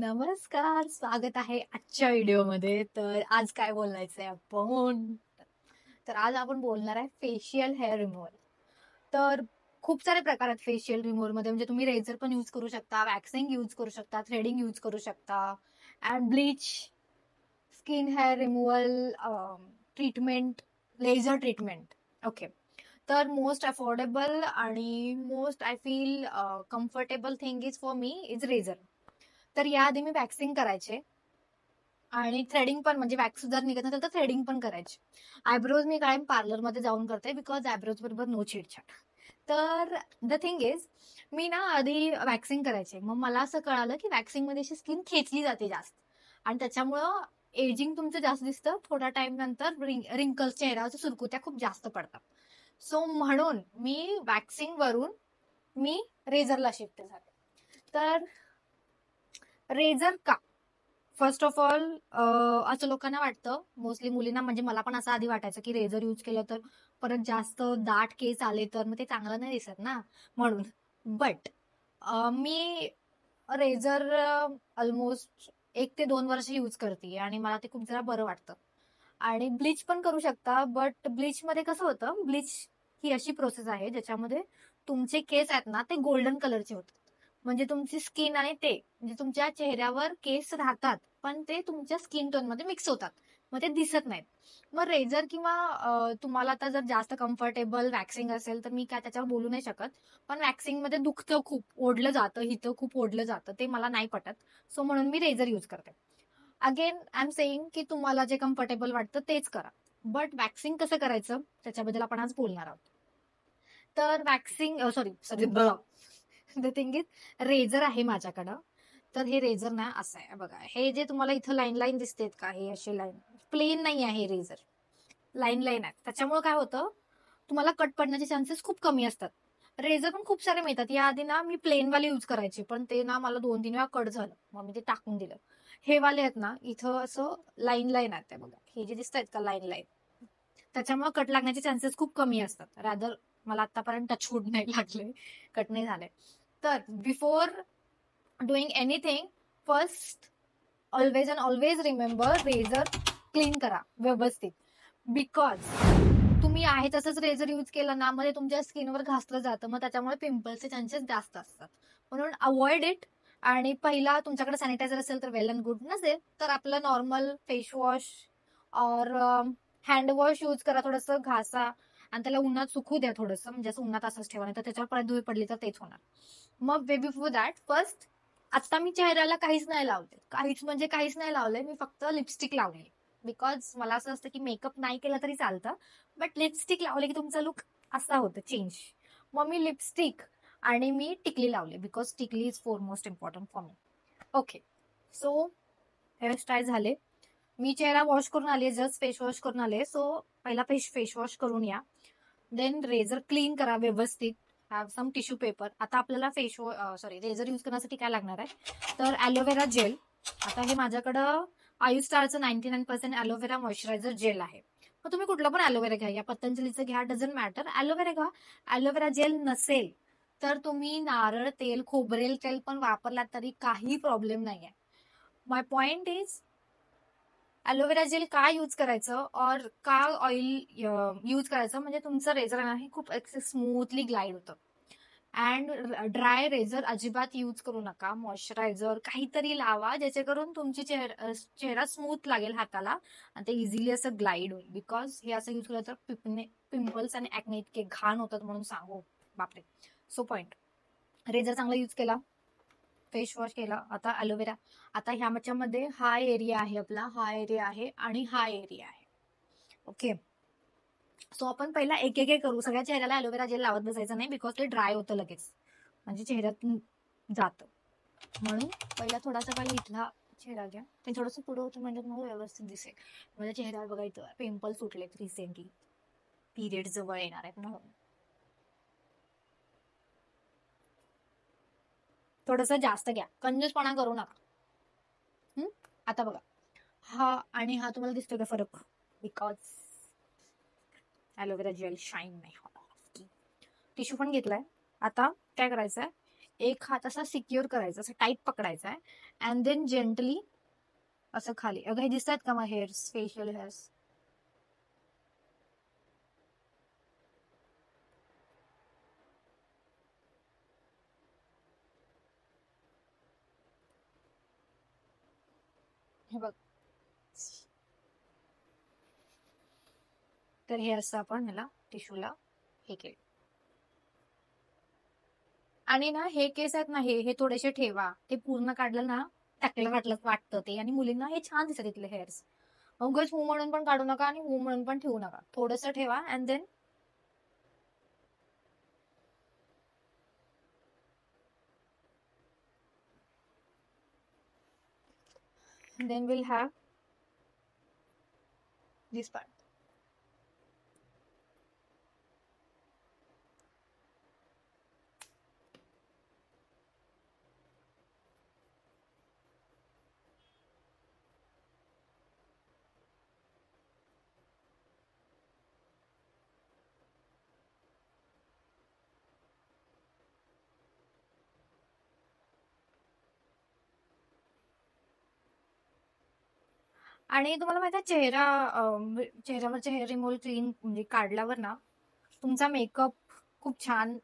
नमस्कार, स्वागत आहे आजच्या व्हिडिओमध्ये. तर आज काय बोलायचंय आपण? तर आज आपण बोलणार आहे फेशियल हेअर रिमूव्हल. तर खूप सारे प्रकार आहेत फेशियल रिमूव्हल मध्ये. म्हणजे तुम्ही रेझर पण यूज करू शकता, वॅक्सिंग यूज करू शकता, थ्रेडिंग यूज करू शकता, and bleach, skin hair removal, treatment, laser treatment. Okay. तर मोस्ट अफोर्डेबल आणि most I feel comfortable thing is for me is razor. तर याआधी मी वॅक्सिंग करायचे आणि थ्रेडिंग पण, म्हणजे वॅक्स जर निघत नसेल तर थ्रेडिंग पण करायची. आयब्रोज मी कायम पार्लरमध्ये जाऊन करते बिकॉज आयब्रोज बरोबर नो चिडछाट. तर द थिंग इज, मी ना आधी वॅक्सिंग करायचे. मग मला असं कळालं की वॅक्सिंग मध्ये अशी स्किन खेचली जाते जास्त, आणि त्याच्यामुळं एजिंग तुमचं जास्त दिसतं. थोडा टाइम नंतर रिंकल्स, चेहऱ्यावरच्या सुरकुत्या खूप जास्त पडतात. सो म्हणून मी वॅक्सिंग वरून मी रेझरला शिफ्ट झाले. तर रेझर का? फर्स्ट ऑफ ऑल, असं लोकांना वाटतं, मोस्टली मुलींना, म्हणजे मला पण असं आधी वाटायचं की रेझर यूज केलं तर परत जास्त दाट केस आले तर मग ते चांगलं नाही दिसत ना, म्हणून. बट मी रेझर ऑलमोस्ट 1 ते 2 वर्ष यूज करते आणि मला ते खूप जरा बरं वाटतं. आणि ब्लीच पण करू शकता, बट ब्लीच मध्ये कसं होतं, ब्लीच ही अशी प्रोसेस आहे ज्याच्यामध्ये तुमचे केस आहेत ना ते गोल्डन कलरचे होतात. म्हणजे तुमची स्किन आणि ते, म्हणजे तुमच्या चेहऱ्यावर केस राहतात पण ते तुमच्या स्किन टोन मध्ये मिक्स होतात, मग ते दिसत नाहीत. मग रेझर किंवा तुम्हाला आता जर जास्त कम्फर्टेबल वॅक्सिंग असेल तर मी काय त्याच्यावर बोलू नाही शकत. पण वॅक्सिंग मध्ये दुखतं खूप, ओढलं जातं, हिथं खूप ओढलं जातं, ते मला नाही पटत. सो म्हणून मी रेझर यूज करते. अगेन आय एम सेईंग की तुम्हाला जे कम्फर्टेबल वाटतं तेच करा. बट वॅक्सिंग कसं करायचं त्याच्याबद्दल आपण आज बोलणार आहोत. तर waxing, sorry sorry, the thing is, razor आहे माझ्याकडं. तर हे रेझर ना असं आहे बघा, हे जे तुम्हाला इथं लाईन लाईन दिसतेत का, हे असे लाईन प्लेन नाही आहे रेझर, लाईन लाईन आहे. त्याच्यामुळे काय होतं, तुम्हाला कट पडण्याचे चान्सेस खूप कमी असतात. रेझर पण खूप सारे मिळतात. या आधी ना मी प्लेन वाले यूज करायचे, पण ते ना मला 2-3 वेळा कट झालं, मग मी ते टाकून दिलं. हे वाले आहेत ना, इथं असं लाईन लाईन आहेत, ते बघा, हे जे दिसत आहेत का लाईन लाईन, त्याच्यामुळे कट लागण्याचे चान्सेस खूप कमी असतात. रादर मला आतापर्यंत टचवूड नाही लागले, कट नाही झाले. तर before doing anything, first always and always remember, razor clean करा व्यवस्थित. बिकॉज तुम्ही आहे तसंच रेझर यूज केलं ना, मध्ये तुमच्या स्किनवर घासलं जातं, मग त्याच्यामुळे पिंपल्सचे चान्सेस जास्त असतात. म्हणून अवॉइड इट. आणि पहिला तुमच्याकडे सॅनिटायझर असेल तर वेल अँड गुड, नसेल तर आपलं नॉर्मल फेस वॉश और हँड वॉश यूज करा. थोडंसं घासा आणि त्याला उन्हात सुकू द्या थोडंसं, म्हणजे असं उन्हात असंच ठेवा, नाही तर त्याच्यावर परत धुळी पडली तर तेच होणार. मग वे बिफोर दॅट, फर्स्ट, आता मी चेहऱ्याला काहीच नाही लावले, काहीच म्हणजे काहीच नाही लावले, मी फक्त लिपस्टिक लावली. बिकॉज मला असं असतं की मेकअप नाही केला तरी चालतं, बट लिपस्टिक लावले की तुमचा लुक असा होतं चेंज. मग मी लिपस्टिक आणि मी टिकली लावली, बिकॉज टिकली is for most important for me. Okay. So hairstyle झाले, मी चेहरा वॉश करून आले, जस्ट फेस वॉश करून आले. सो पहिला फेस वॉश करून या, देन रेझर क्लीन करा व्यवस्थित. Have some tissue paper. आता आपल्याला सॉरी, रेझर यूज करण्यासाठी काय लागणार आहे, तर ॲलोवेरा जेल. आता हे माझ्याकडं आयुस्टारचं 99% ॲलोवेरा मॉइश्चरायझर जेल आहे. मग तुम्ही कुठलं पण ॲलोवेरा घ्या, या पतंजलीचं घ्या, डझंट मॅटर, ॲलोवेरा घ्या. ॲलोवेरा जेल नसेल तर तुम्ही नारळ तेल, खोबरेल तेल पण वापरलात तरी काही प्रॉब्लेम नाहीये. माय पॉइंट इज, ॲलोवेरा जेल का यूज करायचं और का ऑइल यूज करायचं, म्हणजे तुमचं रेझर आहे हे खूप स्मूथली ग्लाइड होतं. अँड ड्राय रेझर अजिबात यूज करू नका. मॉइश्चरायझर काहीतरी लावा ज्याच्याकरून तुमची चेहरा स्मूथ लागेल हाताला आणि ते इझिली असं ग्लाइड होईल. बिकॉज हे असं यूज केलं तर पिंपल्स आणि ऍक्ने इतके घाण होतात, म्हणून सांगू बापरे. सो पॉइंट, रेझर चांगला यूज केला, फेस वॉश केला, आता ॲलोवेरा. आता ह्याच्यामध्ये हा एरिया आहे आपला, हा एरिया आहे आणि हा एरिया आहे. ओके. सो आपण पहिला एक एक एक करू. सगळ्या चेहऱ्याला ॲलोवेरा जेल लावत बसायचं नाही, बिकॉज ते ड्राय होतं लगेच, म्हणजे चेहऱ्यातून जातं. म्हणून पहिला थोडासा पहिला इथला चेहरा घ्या, ते थोडंसं पुढं होतं म्हणजे तुम्हाला व्यवस्थित दिसेल. माझ्या चेहऱ्यावर बघा इथं पिंपल सुटलेत रिसेंटली, पिरियड जवळ येणार आहेत म्हणून. थोडंसं जास्त घ्या, कंजूसपणा करू नका. आता बघा, हा आणि हा तुम्हाला दिसतोय का फरक, बिकॉज ॲलोवेरा जेल शाईन नाही होणार. टिश्यू पण घेतलाय. आता काय करायचंय, एक हात असा सिक्युअर करायचा, असं टाईट पकडायचा आहे, अँड देन जेंटली असं खाली. अगं हे दिसत आहेत का मग हेअर्स, फेशियल हेअर्स? हे बघ. तर हे असं आपण ह्याला टिश्यूला हे केलं. आणि ना हे केस आहेत ना, हे थोडेसे ठेवा. ते पूर्ण काढलं ना, टाकलं वाटलं वाटतं ते. आणि मुलींना हे छान दिसत इथले हेअर्स. उगाच हू म्हणून पण काढू नका आणि हू म्हणून पण ठेवू नका. थोडंसं ठेवा and then will have this part. आणि तुम्हाला माहिती आहे चेहऱ्यावरचे हेअर रिमूव्हल क्रीम म्हणजे काढल्यावर ना, तुमचा मेकअप खूप छान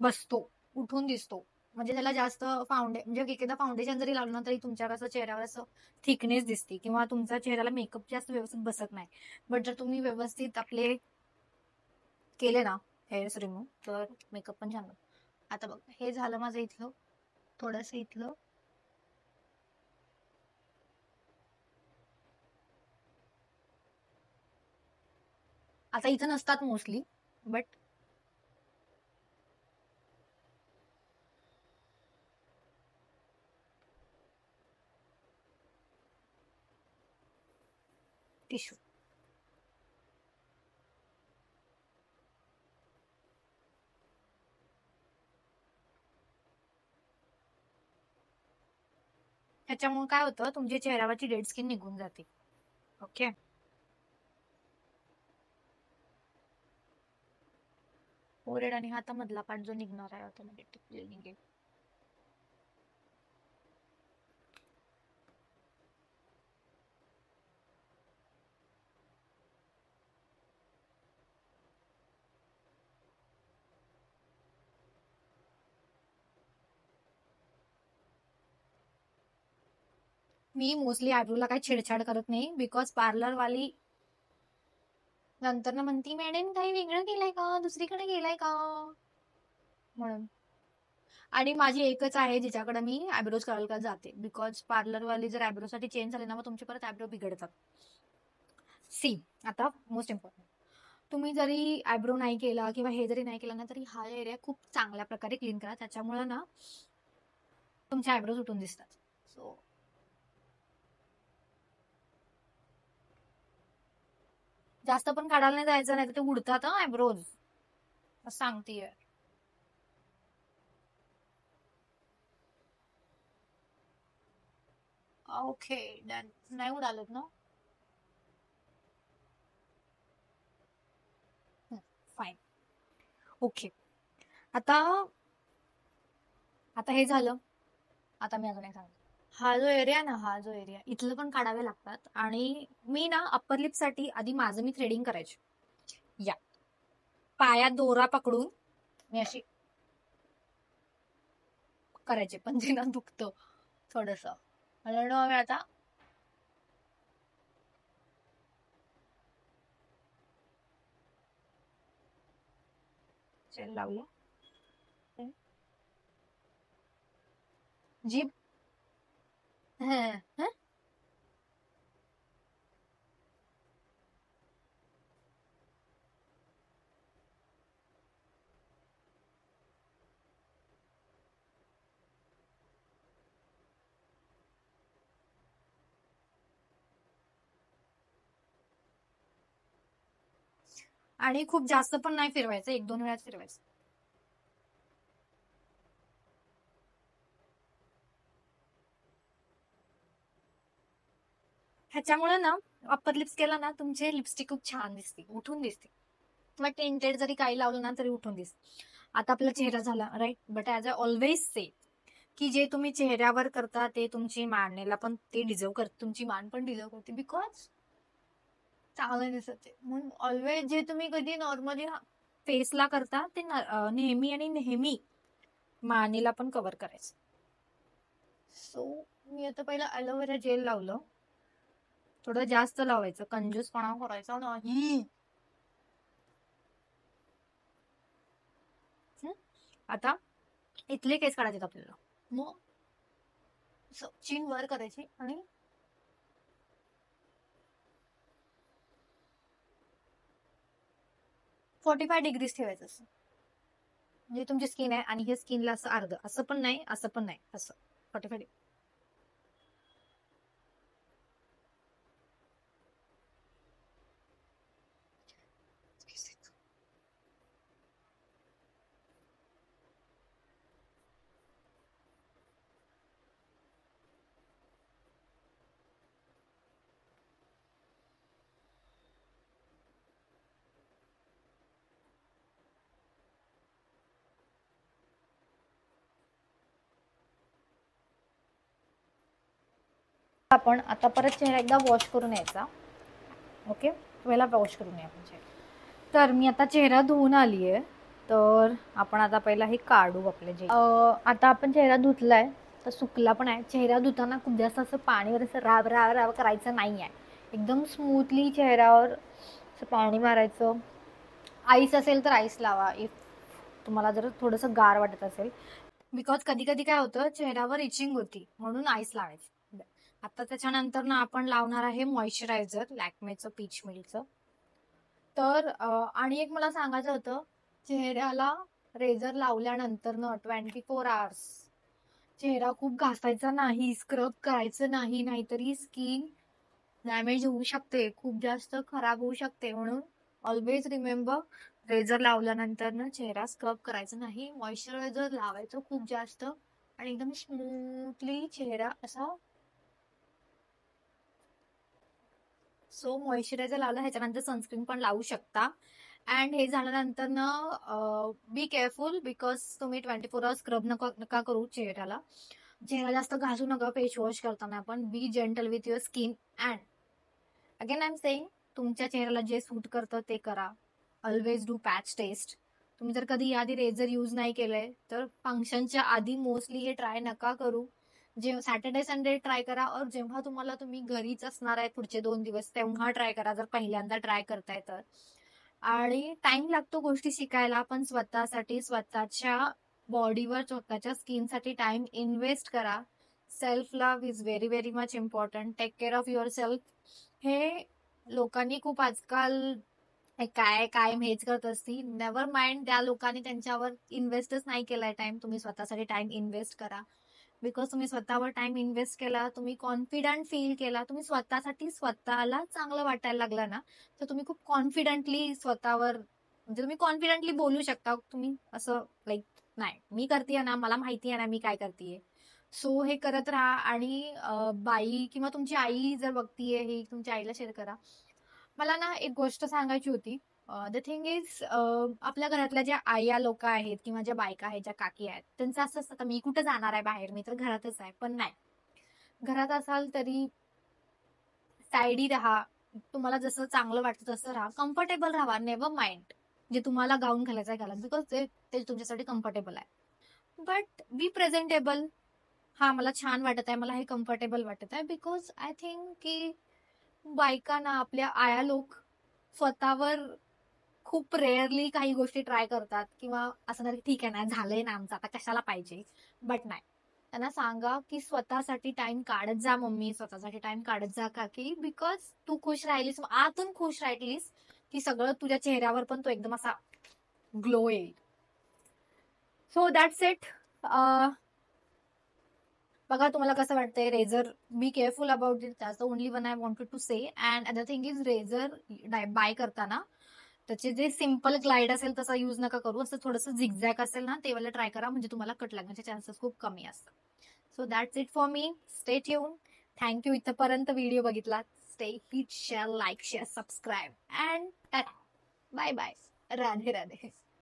बसतो, उठून दिसतो. म्हणजे त्याला जास्त म्हणजे एखादा फाउंडेशन जरी लावलं ना, तरी तुमच्या कसं चेहऱ्यावर असं थिकनेस दिसते, किंवा तुमच्या चेहऱ्याला मेकअप जास्त व्यवस्थित बसत नाही. बट जर तुम्ही व्यवस्थित आपले केले ना हेअर्स रिमूव्ह, तर मेकअप पण छान. आता बघ, हे झालं माझं इथलं, थोडस इथलं. आता इथं नसतात मोस्टली, बट टिश्यू. त्याच्यामुळे काय होतं, तुमच्या चेहऱ्यावरची डेड स्किन निघून जाते. ओके. फोरहेड आणि हातामधला पार्ट जो निघणार आहे ऑटोमॅटिकली निघेल. मी मोस्टली आयब्रोला काही छेडछाड करत नाही, बिकॉज पार्लरवाली नंतर ना म्हणती, मॅडम काही वेगळं केलंय का, दुसरीकडे गेलाय का, म्हणून. आणि माझी एकच आहे जिच्याकडे मी आयब्रोज करायला जाते, बिकॉज पार्लरवाली जर आयब्रो साठी चेंज झाले ना, मग तुमचे परत आयब्रो बिघडतात. सी, आता मोस्ट इम्पॉर्टंट, तुम्ही जरी आयब्रो नाही केला किंवा हे जरी नाही केला ना, तरी हा एरिया खूप चांगल्या प्रकारे क्लीन करा. त्याच्यामुळे ना तुमचे आयब्रोज उठून दिसतात. सो जास्त पण काढायला नाही जायचं, नाही तर ते उडतात आयब्रोज, सांगतेय. Okay done. नाही उडालेत ना? फाईन. ओके. आता आता हे झालं. आता मी अजून एक सांगते. हा जो एरिया ना, हा जो एरिया इथलं पण काढावे लागतात. आणि मी ना अप्पर लिप साठी आधी माझं मी थ्रेडिंग करायचे. या पायात दोरा पकडून मी अशी करायचे, पण ते ना दुखतं थोडस. हळूहळू आता जेल लावूया. जीभ. हं, हं? आणि खूप जास्त पण नाही फिरवायचं, 1-2 वेळाच फिरवायचं. ह्याच्यामुळे ना अप्पर लिप्स केला ना, तुमचे लिपस्टिक खूप छान दिसते, उठून दिसते. किंवा टेंटेड जरी काही लावलं ना, तरी उठून दिसते. आता आपला चेहरा झाला right, but as I always say की जे तुम्ही चेहऱ्यावर करता ते तुमची मानेला पण ते डिझर्व करते, तुमची मान पण डिझर्व करते, बिकॉज चांगलं दिसत म्हणून ऑलवेज जे तुम्ही कधी नॉर्मली फेसला करता ते नेहमी आणि नेहमी मानेला पण कव्हर करायचं. सो मी आता पहिलं ॲलोवेरा जेल लावलं, थोडं जास्त लावायचं, कंजूसपणा करायचा नाही. आता इथले केस काढायचे आपल्याला, मग चिन वर करायची आणि 45 डिग्रीज ठेवायचं असं. म्हणजे तुमची स्किन आहे आणि हे स्किनला असं अर्ध, असं पण नाही असं पण नाही, असं 45. आपण आता परत चेहरा एकदा वॉश करून यायचा. ओके, पहिला वॉश करून या आपण चेहरा. तर मी आता चेहरा धुवून आली आहे, तर आपण आता पहिला हे काढू आपले जे आता आपण चेहरा धुतलाय तर सुकला पण आहे. चेहरा धुताना खूप जास्त असं पाणीवर असं राब राब राब करायचं नाही आहे, एकदम स्मूथली चेहऱ्यावर असं पाणी मारायचं. आईस असेल तर आईस लावा, इफ तुम्हाला जर थोडंसं गार वाटत असेल, बिकॉज कधी कधी काय होतं चेहऱ्यावर इचिंग होती म्हणून आईस लावायचं. आता त्याच्यानंतर ना आपण लावणार आहे मॉइश्चरायझर लॅक्मेचं पीच मिल्कचं. तर आणि एक मला सांगायचं होतं, चेहऱ्याला रेझर लावल्यानंतर ना 24 आवर्स चेहरा खूप घासायचा नाही, स्क्रब करायचं नाही, नाहीतरी स्किन डॅमेज होऊ शकते, खूप जास्त खराब होऊ शकते. म्हणून ऑलवेज रिमेंबर, रेझर लावल्यानंतर ना चेहरा स्क्रब करायचं नाही, मॉइश्चरायझर लावायचं खूप जास्त आणि एकदम स्मूथली चेहरा असा. सो मॉइश्चरायझर लावलं, ह्याच्यानंतर सनस्क्रीन पण लावू शकता. अँड हे झाल्यानंतर ना बी केअरफुल, बिकॉज तुम्ही 24 आवर्स स्क्रब नका करू चेहऱ्याला. चेहरा जास्त घासू नका फेस वॉश करताना. आपण be gentle with your skin. And again I am saying, तुमच्या चेहऱ्याला जे सूट करतं ते करा. Always do patch test. तुम्ही जर कधी आधी रेझर यूज नाही केलंय तर फंक्शनच्या आधी मोस्टली हे ट्राय नका करू. जे सॅटर्डे संडे ट्राय करा, और जेव्हा तुम्ही घरीच असणार आहे पुढचे 2 दिवस तेव्हा ट्राय करा, जर पहिल्यांदा ट्राय करताय तर. आणि टाइम लागतो गोष्टी शिकायला, पण स्वतःसाठी, स्वतःच्या बॉडीवर, स्वतःच्या स्किनसाठी टाइम इन्व्हेस्ट करा. Self love is very very much important. Take care of your self. हे लोकांनी खूप आजकाल काय कायम हेच करत असती. नेव्हर माइंड, त्या लोकांनी त्यांच्यावर इन्व्हेस्टच नाही केलाय टाइम. तुम्ही स्वतःसाठी टाइम इन्व्हेस्ट करा. बिकॉज तुम्ही स्वतःवर टाइम इन्व्हेस्ट केला, तुम्ही कॉन्फिडंट फील केला, तुम्ही स्वतःसाठी स्वतःला चांगलं वाटायला लागला ना, तर तुम्ही खूप कॉन्फिडंटली स्वतःवर, म्हणजे तुम्ही कॉन्फिडंटली बोलू शकता. तुम्ही असं लाईक, नाही मी करतेय ना, मला माहिती आहे ना मी काय करतेय. सो हे करत राहा. आणि बाई किंवा तुमची आई जर बघतीये हे, तुमच्या आईला शेअर करा. मला ना एक गोष्ट सांगायची होती. द थिंग इज, आपल्या घरातल्या ज्या आया लोक आहेत किंवा ज्या बायका आहेत, ज्या काकी आहेत, त्यांचं असं असतं, मी कुठं जाणार आहे बाहेर, मी तर घरातच आहे. पण नाही, घरात असाल तरी साईडी राहा. तुम्हाला जसं चांगलं वाटतं तसं राहा, कम्फर्टेबल राहा. नेव्हर माइंड जे तुम्हाला गाऊन घालायचं आहे घाला, बिकॉज ते तुमच्यासाठी कम्फर्टेबल आहे. But be presentable. हा मला छान वाटत आहे, मला हे कम्फर्टेबल वाटत आहे. बिकॉज आय थिंक की बायकांना, आपल्या आया लोक स्वतःवर खूप रेअरली काही गोष्टी ट्राय करतात, किंवा असं नाही ठीक आहे ना, झालंय ना आमचं, आता कशाला पाहिजे. बट नाही, त्यांना सांगा की स्वतःसाठी टाइम काढत जा मम्मी, स्वतःसाठी टाइम काढत जा काकी. बिकॉज तू खुश राहिलीस, आतून खुश राहिलीस की सगळं तुझ्या चेहऱ्यावर पण तो एकदम असा ग्लो येईल. So that's it. बघा तुम्हाला कसं वाटतंय razor. Be careful about it, that's the only one I wanted to say. And other thing is, razor buy करताना त्याचे जे सिम्पल ग्लाइड असेल तसा यूज नका करू. असं थोडंसं झिगझॅग असेल ना, ते वाला ट्राय करा, म्हणजे तुम्हाला कट लागण्याचे चान्सेस खूप कमी असतात. So that's it for me. Stay tune. Thank you इथपर्यंत व्हिडिओ बघितला. Stay hit, share, like, share, subscribe and bye bye. Radhe Radhe.